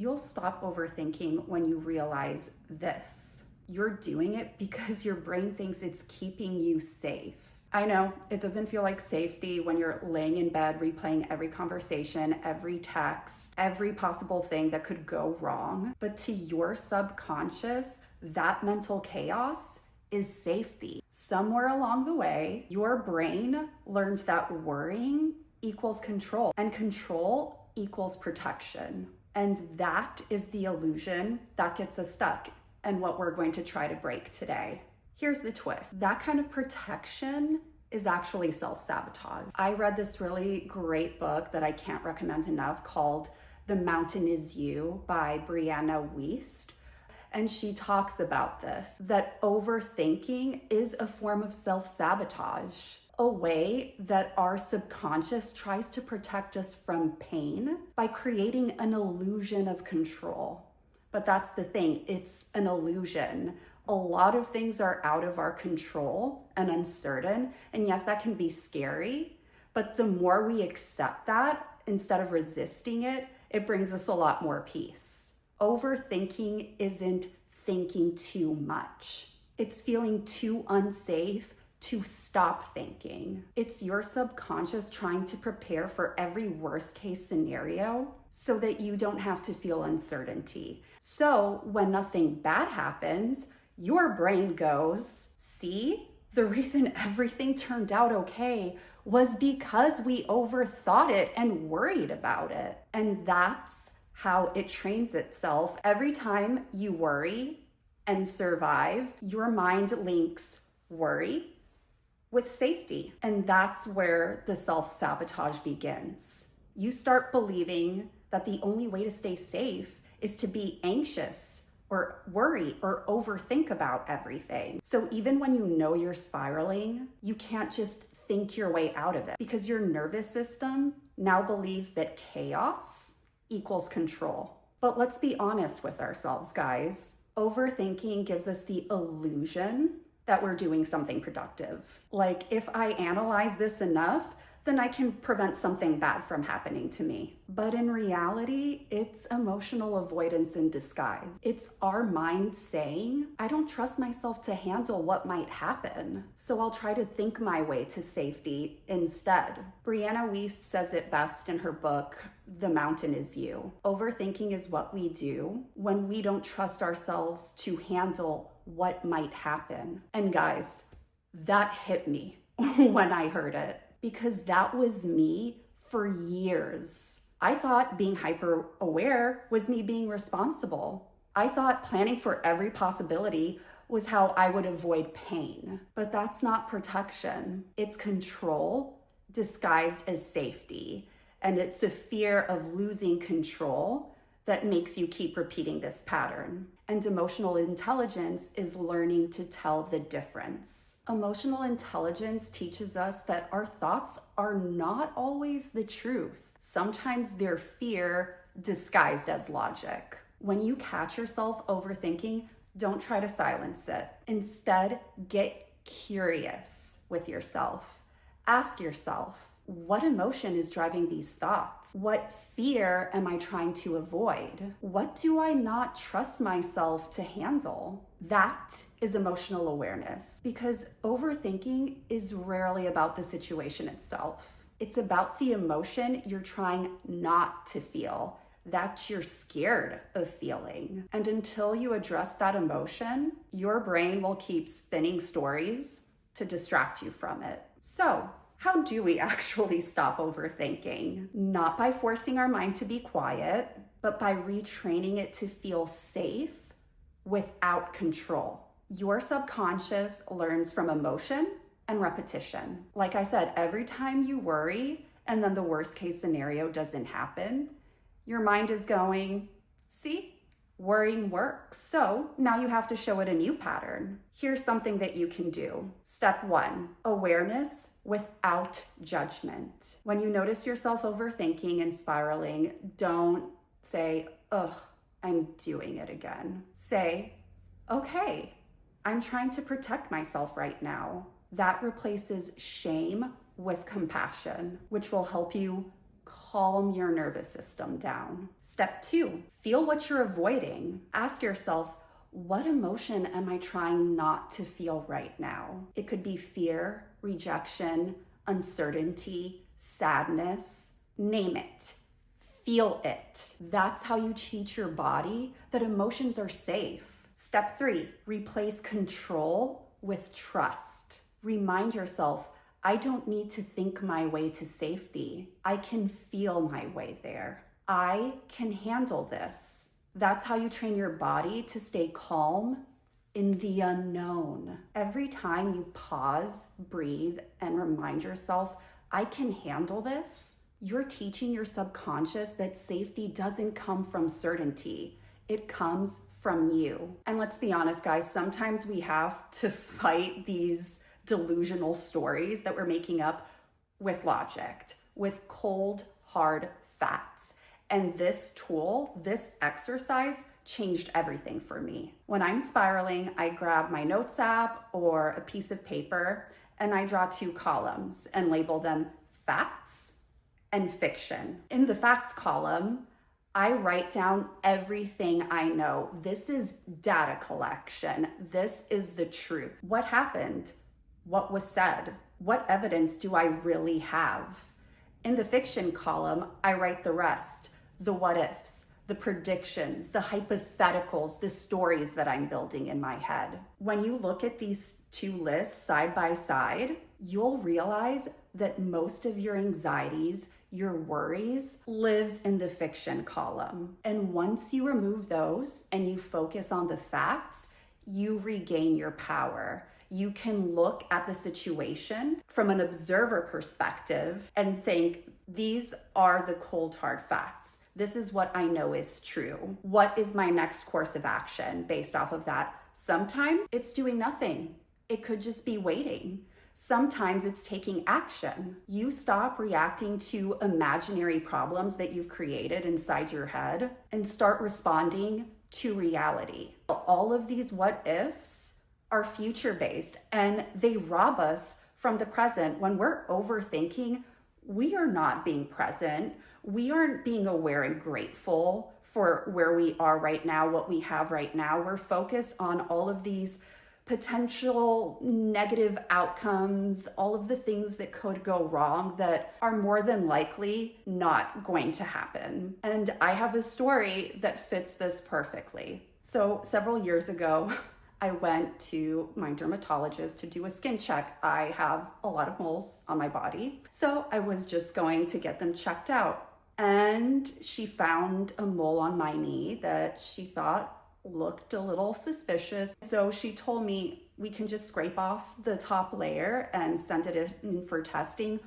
You'll stop overthinking when you realize this. You're doing it because your brain thinks it's keeping you safe. I know it doesn't feel like safety when you're laying in bed replaying every conversation, every text, every possible thing that could go wrong. But to your subconscious, that mental chaos is safety. Somewhere along the way, your brain learned that worrying equals control, and control equals protection. And that is the illusion that gets us stuck, and what we're going to try to break today. Here's the twist. That kind of protection is actually self-sabotage. I read this really great book that I can't recommend enough called The Mountain Is You by Brianna Wiest. And she talks about this, that overthinking is a form of self-sabotage, a way that our subconscious tries to protect us from pain by creating an illusion of control. But that's the thing, it's an illusion. A lot of things are out of our control and uncertain. And yes, that can be scary, but the more we accept that instead of resisting it, it brings us a lot more peace. Overthinking isn't thinking too much. It's feeling too unsafe to stop thinking. It's your subconscious trying to prepare for every worst case scenario so that you don't have to feel uncertainty. So when nothing bad happens, your brain goes, see, the reason everything turned out okay was because we overthought it and worried about it. And that's how it trains itself. Every time you worry and survive, your mind links worry with safety. And that's where the self-sabotage begins. You start believing that the only way to stay safe is to be anxious or worry or overthink about everything. So even when you know you're spiraling, you can't just think your way out of it because your nervous system now believes that chaos equals control. But let's be honest with ourselves, guys. Overthinking gives us the illusion that we're doing something productive. Like, if I analyze this enough, then I can prevent something bad from happening to me. But in reality, it's emotional avoidance in disguise. It's our mind saying, I don't trust myself to handle what might happen, so I'll try to think my way to safety instead. Brianna Wiest says it best in her book, The Mountain Is You. Overthinking is what we do when we don't trust ourselves to handle what might happen. And guys, that hit me when I heard it, because that was me for years. I thought being hyper aware was me being responsible. I thought planning for every possibility was how I would avoid pain. But that's not protection. It's control disguised as safety. And it's a fear of losing control that makes you keep repeating this pattern. And emotional intelligence is learning to tell the difference. Emotional intelligence teaches us that our thoughts are not always the truth. Sometimes they're fear disguised as logic. When you catch yourself overthinking, don't try to silence it. Instead, get curious with yourself. Ask yourself, what emotion is driving these thoughts? What fear am I trying to avoid? What do I not trust myself to handle? That is emotional awareness, because overthinking is rarely about the situation itself. It's about the emotion you're trying not to feel, that you're scared of feeling. And until you address that emotion, your brain will keep spinning stories to distract you from it. So, how do we actually stop overthinking? Not by forcing our mind to be quiet, but by retraining it to feel safe without control. Your subconscious learns from emotion and repetition. Like I said, every time you worry and then the worst case scenario doesn't happen, your mind is going, see? Worrying works. So now you have to show it a new pattern. Here's something that you can do. Step 1, awareness without judgment. When you notice yourself overthinking and spiraling, don't say, ugh, I'm doing it again. Say, okay, I'm trying to protect myself right now. That replaces shame with compassion, which will help you calm your nervous system down. Step 2, feel what you're avoiding. Ask yourself, what emotion am I trying not to feel right now? It could be fear, rejection, uncertainty, sadness, name it. Feel it. That's how you teach your body that emotions are safe. Step 3, replace control with trust. Remind yourself, I don't need to think my way to safety. I can feel my way there. I can handle this. That's how you train your body to stay calm in the unknown. Every time you pause, breathe, and remind yourself, I can handle this, you're teaching your subconscious that safety doesn't come from certainty. It comes from you. And let's be honest, guys, sometimes we have to fight these delusional stories that we're making up with logic, with cold, hard facts. And this tool, this exercise, changed everything for me. When I'm spiraling, I grab my notes app or a piece of paper and I draw 2 columns and label them facts and fiction. In the facts column, I write down everything I know. This is data collection. This is the truth. What happened? What was said? What evidence do I really have? In the fiction column, I write the rest, the what ifs, the predictions, the hypotheticals, the stories that I'm building in my head. When you look at these 2 lists side by side, you'll realize that most of your anxieties, your worries, lives in the fiction column. And once you remove those and you focus on the facts, you regain your power. You can look at the situation from an observer perspective and think, these are the cold hard facts. This is what I know is true. What is my next course of action based off of that? Sometimes it's doing nothing. It could just be waiting. Sometimes it's taking action. You stop reacting to imaginary problems that you've created inside your head and start responding to reality. All of these what ifs are future-based and they rob us from the present. When we're overthinking, we are not being present. We aren't being aware and grateful for where we are right now, what we have right now. We're focused on all of these potential negative outcomes, all of the things that could go wrong that are more than likely not going to happen. And I have a story that fits this perfectly. So several years ago, I went to my dermatologist to do a skin check. I have a lot of moles on my body, so I was just going to get them checked out. And she found a mole on my knee that she thought looked a little suspicious. So she told me we can just scrape off the top layer and send it in for testing.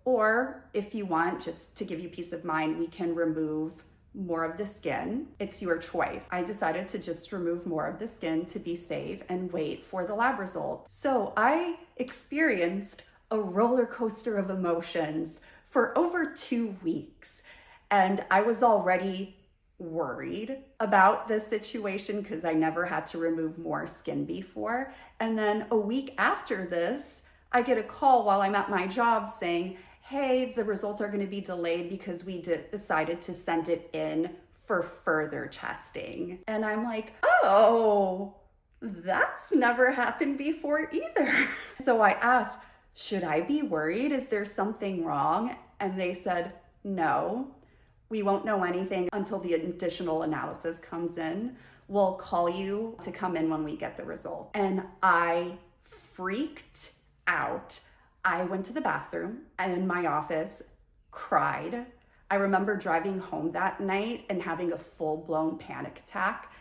Or if you want, just to give you peace of mind, we can remove more of the skin. It's your choice. I decided to just remove more of the skin to be safe and wait for the lab result. So I experienced a roller coaster of emotions for over 2 weeks. And I was already worried about this situation because I never had to remove more skin before. And then a week after this, I get a call while I'm at my job saying, hey, the results are going to be delayed because we decided to send it in for further testing. And I'm like, oh, that's never happened before either. So I asked, should I be worried? Is there something wrong? And they said, no. We won't know anything until the additional analysis comes in. We'll call you to come in when we get the result. And I freaked out. I went to the bathroom and in my office cried. I remember driving home that night and having a full-blown panic attack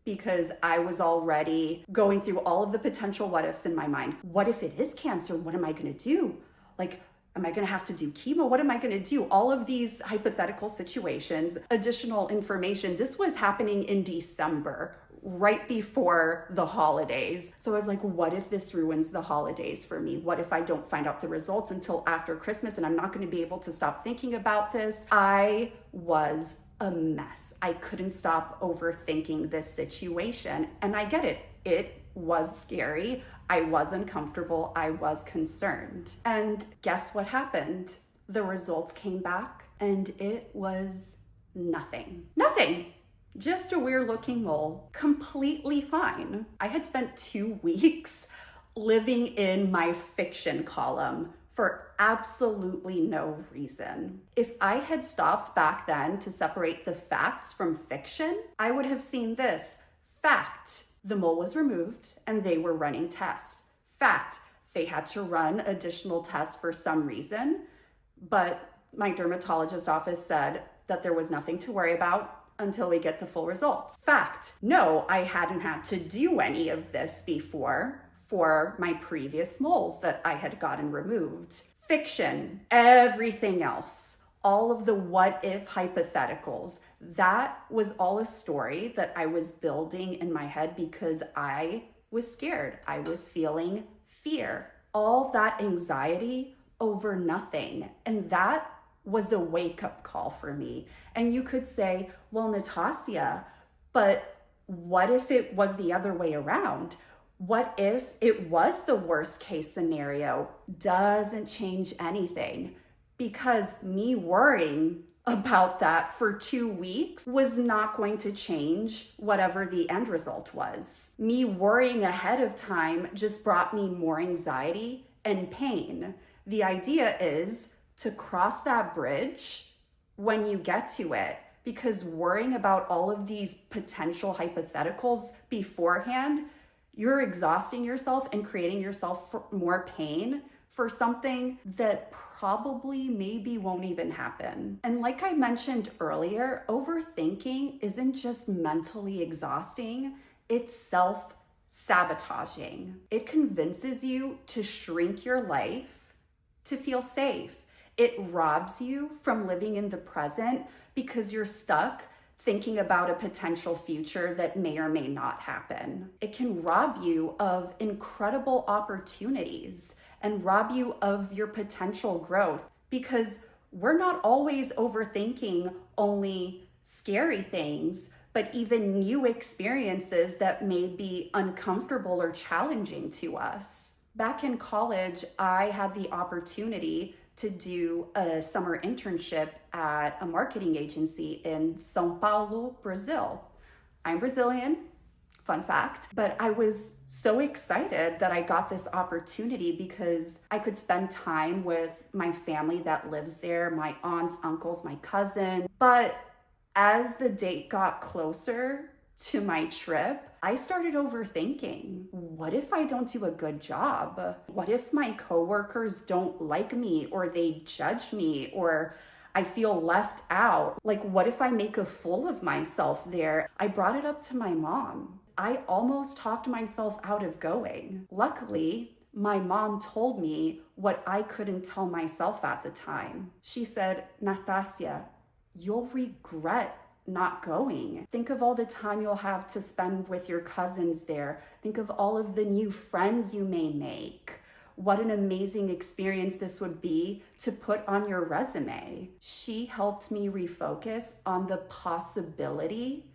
because I was already going through all of the potential what ifs in my mind. What if it is cancer? What am I gonna do? Like, am I gonna have to do chemo? What am I gonna do? All of these hypothetical situations, additional information. This was happening in December, right before the holidays. So I was like, what if this ruins the holidays for me? What if I don't find out the results until after Christmas and I'm not gonna be able to stop thinking about this? I was a mess. I couldn't stop overthinking this situation. And I get it. It was scary. I was uncomfortable. I was concerned. And guess what happened? The results came back and it was nothing. Nothing. Just a weird looking mole, completely fine. I had spent 2 weeks living in my fiction column for absolutely no reason. If I had stopped back then to separate the facts from fiction, I would have seen this. Fact, the mole was removed and they were running tests. Fact, they had to run additional tests for some reason, but my dermatologist's office said that there was nothing to worry about until we get the full results. Fact, no, I hadn't had to do any of this before for my previous moles that I had gotten removed. Fiction, everything else, all of the what if hypotheticals, that was all a story that I was building in my head because I was scared. I was feeling fear. All that anxiety over nothing. And that was a wake-up call for me. And you could say, well, Natasha, but what if it was the other way around? What if it was the worst case scenario? Doesn't change anything, because me worrying about that for 2 weeks was not going to change whatever the end result was. Me worrying ahead of time just brought me more anxiety and pain. The idea is to cross that bridge when you get to it, because worrying about all of these potential hypotheticals beforehand, you're exhausting yourself and creating yourself for more pain for something that probably maybe won't even happen. And like I mentioned earlier, overthinking isn't just mentally exhausting, it's self-sabotaging. It convinces you to shrink your life to feel safe. It robs you from living in the present because you're stuck thinking about a potential future that may or may not happen. It can rob you of incredible opportunities and rob you of your potential growth, because we're not always overthinking only scary things, but even new experiences that may be uncomfortable or challenging to us. Back in college, I had the opportunity to do a summer internship at a marketing agency in São Paulo, Brazil. I'm Brazilian, fun fact, but I was so excited that I got this opportunity because I could spend time with my family that lives there, my aunts, uncles, my cousin. But as the date got closer to my trip, I started overthinking. What if I don't do a good job? What if my coworkers don't like me, or they judge me, or I feel left out? Like, what if I make a fool of myself there? I brought it up to my mom. I almost talked myself out of going. Luckily, my mom told me what I couldn't tell myself at the time. She said, Natasha, you'll regret not going. Think of all the time you'll have to spend with your cousins there. Think of all of the new friends you may make. What an amazing experience this would be to put on your resume. She helped me refocus on the possibility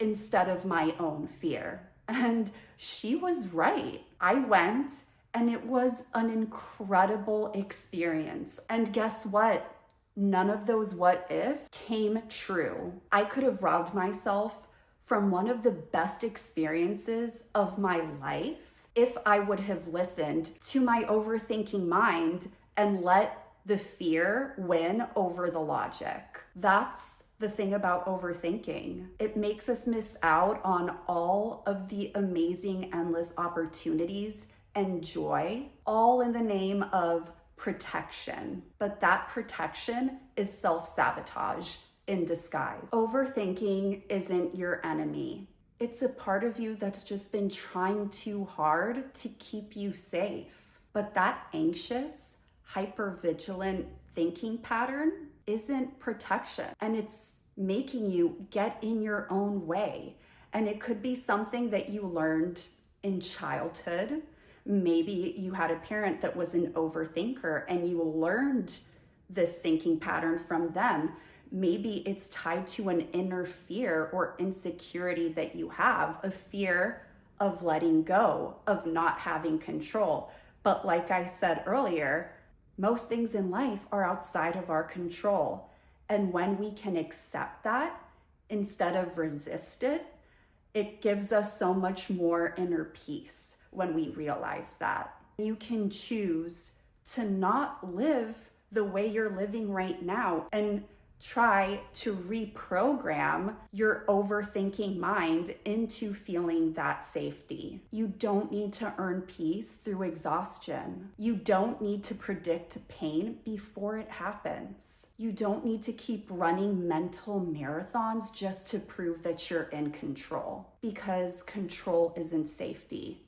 instead of my own fear. And she was right. I went, and it was an incredible experience. And guess what? None of those what ifs came true. I could have robbed myself from one of the best experiences of my life if I would have listened to my overthinking mind and let the fear win over the logic. That's the thing about overthinking. It makes us miss out on all of the amazing, endless opportunities and joy, all in the name of protection. But that protection is self-sabotage in disguise. Overthinking isn't your enemy. It's a part of you that's just been trying too hard to keep you safe. But that anxious, hypervigilant thinking pattern isn't protection, and it's making you get in your own way. And it could be something that you learned in childhood. Maybe you had a parent that was an overthinker and you learned this thinking pattern from them. Maybe it's tied to an inner fear or insecurity that you have, a fear of letting go, of not having control. But like I said earlier, most things in life are outside of our control. And when we can accept that instead of resist it, it gives us so much more inner peace when we realize that. You can choose to not live the way you're living right now and try to reprogram your overthinking mind into feeling that safety. You don't need to earn peace through exhaustion. You don't need to predict pain before it happens. You don't need to keep running mental marathons just to prove that you're in control, because control isn't safety.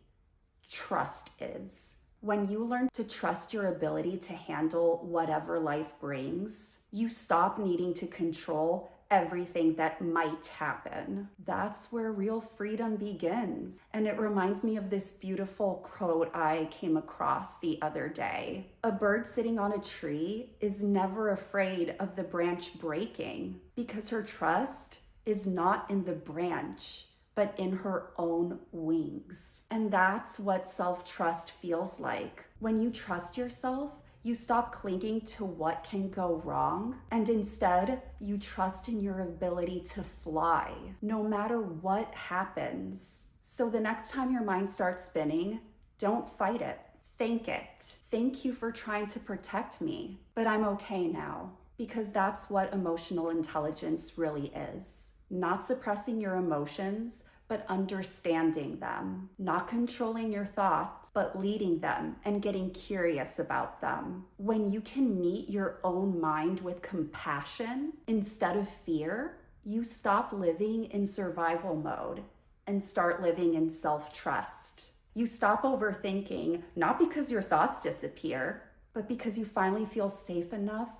Trust is. When you learn to trust your ability to handle whatever life brings, you stop needing to control everything that might happen. That's where real freedom begins. And it reminds me of this beautiful quote I came across the other day. A bird sitting on a tree is never afraid of the branch breaking because her trust is not in the branch, but in her own wings. And that's what self-trust feels like. When you trust yourself, you stop clinging to what can go wrong, and instead, you trust in your ability to fly, no matter what happens. So the next time your mind starts spinning, don't fight it. Thank it. Thank you for trying to protect me, but I'm okay now. Because that's what emotional intelligence really is. Not suppressing your emotions, but understanding them. Not controlling your thoughts, but leading them and getting curious about them. When you can meet your own mind with compassion instead of fear, you stop living in survival mode and start living in self-trust. You stop overthinking, not because your thoughts disappear, but because you finally feel safe enough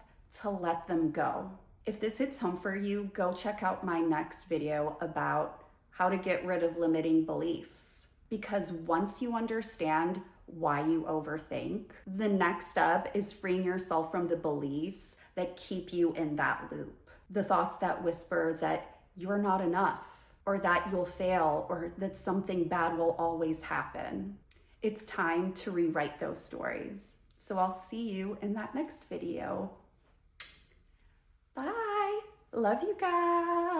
to let them go. If this hits home for you, go check out my next video about how to get rid of limiting beliefs. Because once you understand why you overthink, the next step is freeing yourself from the beliefs that keep you in that loop. The thoughts that whisper that you're not enough, or that you'll fail, or that something bad will always happen. It's time to rewrite those stories. So I'll see you in that next video. Bye. Love you guys.